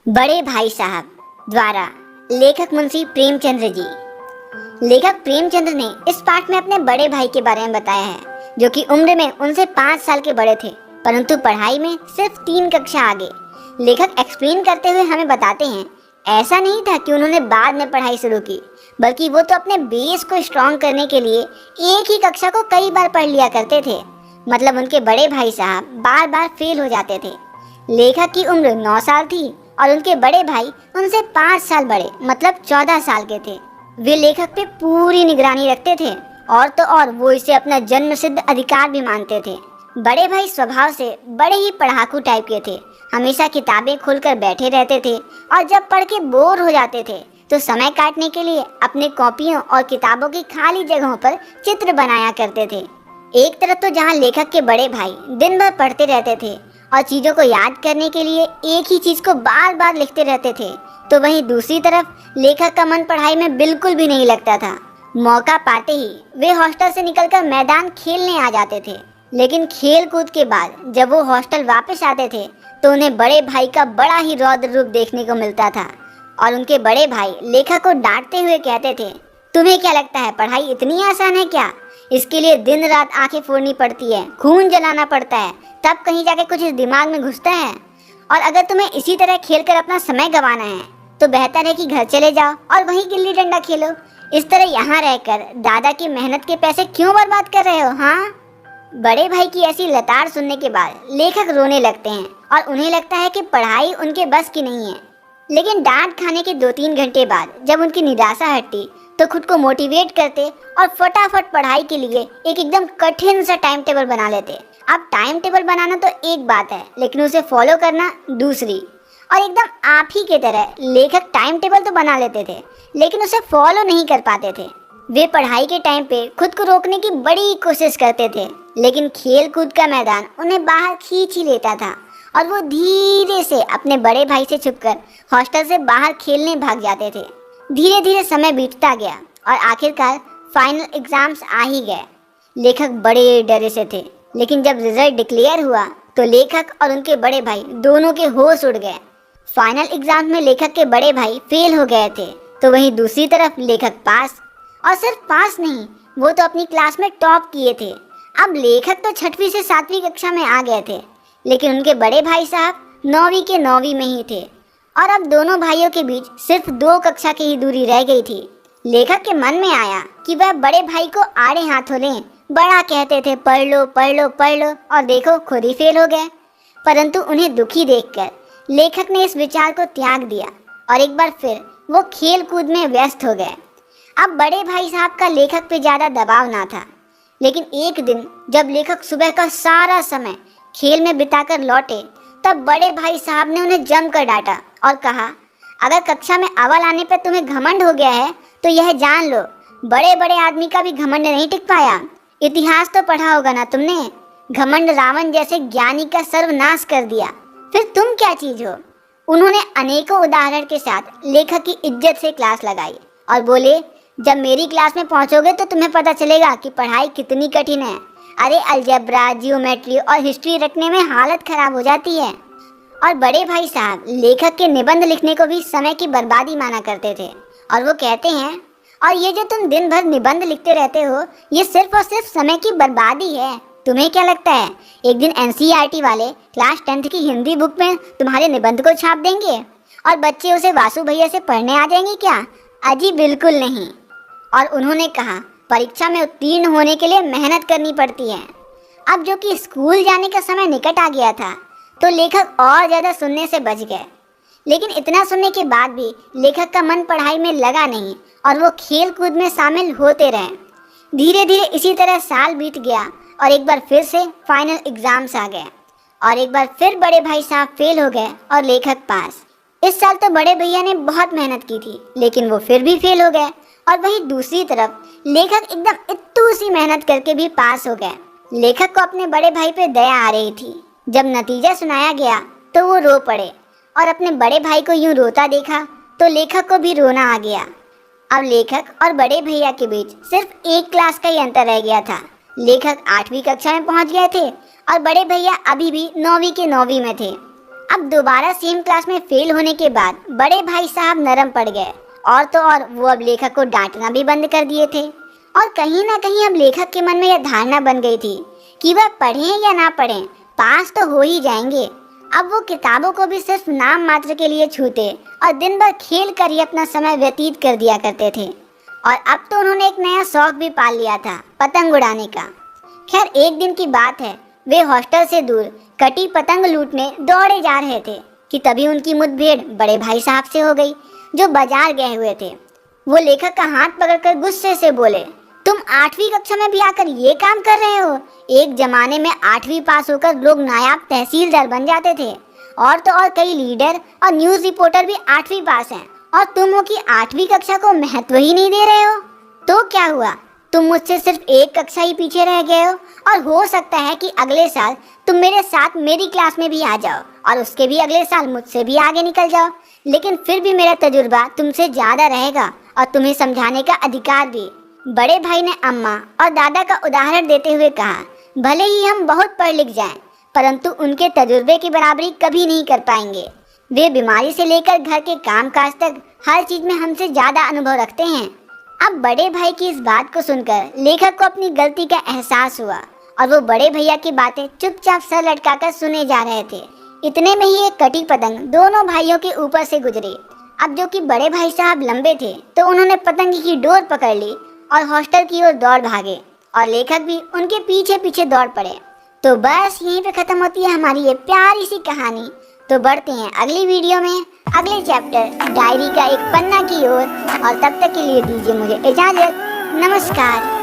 बड़े भाई साहब द्वारा लेखक मुंशी प्रेमचंद्र जी। लेखक प्रेमचंद्र ने इस पाठ में अपने बड़े भाई के बारे में बताया है, जो कि उम्र में उनसे 5 साल के बड़े थे, परंतु पढ़ाई में सिर्फ 3 कक्षा आगे। लेखक एक्सप्लेन करते हुए हमें बताते हैं, ऐसा नहीं था कि उन्होंने बाद में पढ़ाई शुरू की, बल्कि वो तो अपने बेस को स्ट्रॉन्ग करने के लिए एक ही कक्षा को कई बार पढ़ लिया करते थे। मतलब उनके बड़े भाई साहब बार बार फेल हो जाते थे। लेखक की उम्र 9 साल थी और उनके बड़े भाई उनसे 5 साल बड़े, मतलब 14 साल के थे। वे लेखक पे पूरी निगरानी रखते थे और तो और वो इसे अपना जन्म सिद्ध अधिकार भी मानते थे। बड़े भाई स्वभाव से बड़े ही पढ़ाकू टाइप के थे। हमेशा किताबें खोलकर बैठे रहते थे और जब पढ़ के बोर हो जाते थे तो समय काटने के लिए अपने कॉपियों और किताबों की खाली जगहों पर चित्र बनाया करते थे। एक तरफ तो जहाँ लेखक के बड़े भाई दिन भर पढ़ते रहते थे और चीज़ों को याद करने के लिए एक ही चीज़ को बार बार लिखते रहते थे, तो वहीं दूसरी तरफ लेखक का मन पढ़ाई में बिल्कुल भी नहीं लगता था। मौका पाते ही वे हॉस्टल से निकलकर मैदान खेलने आ जाते थे। लेकिन खेल कूद के बाद जब वो हॉस्टल वापस आते थे तो उन्हें बड़े भाई का बड़ा ही रौद्र रूप देखने को मिलता था और उनके बड़े भाई लेखक को डांटते हुए कहते थे, तुम्हें क्या लगता है पढ़ाई इतनी आसान है क्या? इसके लिए दिन रात आंखें फोड़नी पड़ती है, खून जलाना पड़ता है, तब कहीं जाके कुछ इस दिमाग में घुसता है। और अगर तुम्हें इसी तरह खेलकर अपना समय गंवाना है तो बेहतर है कि घर चले जाओ और वहीं गिल्ली डंडा खेलो। इस तरह यहाँ रहकर दादा की मेहनत के पैसे क्यों बर्बाद कर रहे हो? हाँ। बड़े भाई की ऐसी लताड़ सुनने के बाद लेखक रोने लगते हैं और उन्हें लगता है कि पढ़ाई उनके बस की नहीं है। लेकिन डांट खाने के 2-3 घंटे बाद जब उनकी निराशा हटती तो खुद को मोटिवेट करते और फटाफट पढ़ाई के लिए एक एकदम कठिन सा टाइम टेबल बना लेते। अब टाइम टेबल बनाना तो एक बात है, लेकिन उसे फॉलो करना दूसरी। और एकदम आप ही की तरह लेखक टाइम टेबल तो बना लेते थे, लेकिन उसे फॉलो नहीं कर पाते थे। वे पढ़ाई के टाइम पे खुद को रोकने की बड़ी कोशिश करते थे, लेकिन खेल कूद का मैदान उन्हें बाहर खींच ही लेता था और वो धीरे से अपने बड़े भाई से छुपकर हॉस्टल से बाहर खेलने भाग जाते थे। धीरे धीरे समय बीतता गया और आखिरकार फाइनल एग्जाम्स आ ही गए। लेखक बड़े डरे से थे, लेकिन जब रिजल्ट डिक्लेयर हुआ तो लेखक और उनके बड़े भाई दोनों के होश उड़ गए। फाइनल एग्जाम में लेखक के बड़े भाई फेल हो गए थे, तो वहीं दूसरी तरफ लेखक पास, और सिर्फ पास नहीं, वो तो अपनी क्लास में टॉप किए थे। अब लेखक तो 6वीं से 7वीं कक्षा में आ गए थे, लेकिन उनके बड़े भाई साहब 9वीं के 9वीं में ही थे और अब दोनों भाइयों के बीच सिर्फ 2 कक्षा की ही दूरी रह गई थी। लेखक के मन में आया कि वह बड़े भाई को आड़े हाथों लें। बड़ा कहते थे पढ़ लो पढ़ लो पढ़ लो, और देखो खुद ही फेल हो गए। परंतु उन्हें दुखी देखकर लेखक ने इस विचार को त्याग दिया और एक बार फिर वो खेल कूद में व्यस्त हो गए। अब बड़े भाई साहब का लेखक पे ज़्यादा दबाव ना था, लेकिन एक दिन जब लेखक सुबह का सारा समय खेल में बिताकर लौटे तब बड़े भाई साहब ने उन्हें जमकर डांटा और कहा, अगर कक्षा में अव्वल आने पर तुम्हें घमंड हो गया है तो यह जान लो, बड़े बड़े आदमी का भी घमंड नहीं टिक पाया। इतिहास तो पढ़ा होगा ना तुमने, घमंड रावण जैसे ज्ञानी का सर्वनाश कर दिया, फिर तुम क्या चीज हो। उन्होंने अनेकों उदाहरण के साथ लेखक की इज्जत से क्लास लगाई और बोले, जब मेरी क्लास में पहुंचोगे तो तुम्हें पता चलेगा कि पढ़ाई कितनी कठिन है। अरे अलजेब्रा, जियोमेट्री और हिस्ट्री रटने में हालत खराब हो जाती है। और बड़े भाई साहब लेखक के निबंध लिखने को भी समय की बर्बादी माना करते थे और वो कहते हैं, और ये जो तुम दिन भर निबंध लिखते रहते हो ये सिर्फ और सिर्फ समय की बर्बादी है। तुम्हें क्या लगता है एक दिन एनसीईआरटी वाले क्लास 10th की हिंदी बुक में तुम्हारे निबंध को छाप देंगे और बच्चे उसे वासु भैया से पढ़ने आ जाएंगे क्या? अजी बिल्कुल नहीं। और उन्होंने कहा, परीक्षा में उत्तीर्ण होने के लिए मेहनत करनी पड़ती है। अब जो कि स्कूल जाने का समय निकट आ गया था तो लेखक और ज़्यादा सुनने से बच गए। लेकिन इतना सुनने के बाद भी लेखक का मन पढ़ाई में लगा नहीं और वो खेल कूद में शामिल होते रहे। धीरे धीरे इसी तरह साल बीत गया और एक बार फिर से फाइनल एग्जाम्स आ गए और एक बार फिर बड़े भाई साहब फेल हो गए और लेखक पास। इस साल तो बड़े भैया ने बहुत मेहनत की थी, लेकिन वो फिर भी फेल हो गए और वहीं दूसरी तरफ लेखक एकदम इत्तू सी मेहनत करके भी पास हो गए। लेखक को अपने बड़े भाई पे दया आ रही थी। जब नतीजा सुनाया गया तो वो रो पड़े और अपने बड़े भाई को यूं रोता देखा तो लेखक को भी रोना आ गया। अब लेखक और बड़े भैया के बीच सिर्फ एक क्लास का ही अंतर रह गया था। लेखक 8वीं कक्षा में पहुंच गए थे और बड़े भैया अभी भी 9वीं के 9वीं में थे। अब दोबारा सेम क्लास में फेल होने के बाद बड़े भाई साहब नरम पड़ गए, और तो और वो अब लेखक को डांटना भी बंद कर दिए थे। और कहीं ना कहीं अब लेखक के मन में यह धारणा बन गई थी कि वह पढ़ें या ना पढ़ें, पास तो हो ही जाएंगे। अब वो किताबों को भी सिर्फ नाम मात्र के लिए छूते और दिन भर खेल कर ही अपना समय व्यतीत कर दिया करते थे। और अब तो उन्होंने एक नया शौक भी पाल लिया था, पतंग उड़ाने का। खैर, एक दिन की बात है, वे हॉस्टल से दूर कटी पतंग लूटने दौड़े जा रहे थे कि तभी उनकी मुठभेड़ बड़े भाई साहब से हो गई, जो बाजार गए हुए थे। वो लेखक का हाथ पकड़कर गुस्से से बोले, तुम 8वीं कक्षा में भी आकर ये काम कर रहे हो? एक जमाने में 8वीं पास होकर लोग नायाब तहसीलदार बन जाते थे, और तो और कई लीडर और न्यूज़ रिपोर्टर भी 8वीं पास हैं, और तुम हो कि 8वीं कक्षा को महत्व ही नहीं दे रहे हो। तो क्या हुआ, तुम मुझसे सिर्फ एक कक्षा ही पीछे रह गए हो, और हो सकता है कि अगले साल तुम मेरे साथ मेरी क्लास में भी आ जाओ, और उसके भी अगले साल मुझसे भी आगे निकल जाओ। लेकिन फिर भी मेरा तजुर्बा तुमसे ज़्यादा रहेगा और तुम्हें समझाने का अधिकार भी। बड़े भाई ने अम्मा और दादा का उदाहरण देते हुए कहा, भले ही हम बहुत पढ़ लिख जाएं, परंतु उनके तजुर्बे की बराबरी कभी नहीं कर पाएंगे। वे बीमारी से लेकर घर के कामकाज तक हर चीज़ में हमसे ज़्यादा अनुभव रखते हैं। अब बड़े भाई की इस बात को सुनकर लेखक को अपनी गलती का एहसास हुआ, और वो बड़े भैया की बातें चुपचाप सर लटकाकर सुने जा रहे थे। इतने में ही एक कटी पतंग दोनों भाइयों के ऊपर से गुजरी। अब जो कि बड़े भाई साहब लंबे थे, तो उन्होंने पतंग की डोर पकड़ ली और हॉस्टल की ओर दौड़ भागे, और लेखक भी उनके पीछे पीछे दौड़ पड़े। तो बस यहीं पे खत्म होती है हमारी ये प्यारी सी कहानी। तो बढ़ते हैं अगली वीडियो में अगले चैप्टर डायरी का एक पन्ना की ओर, और तब तक के लिए दीजिए मुझे इजाजत। नमस्कार।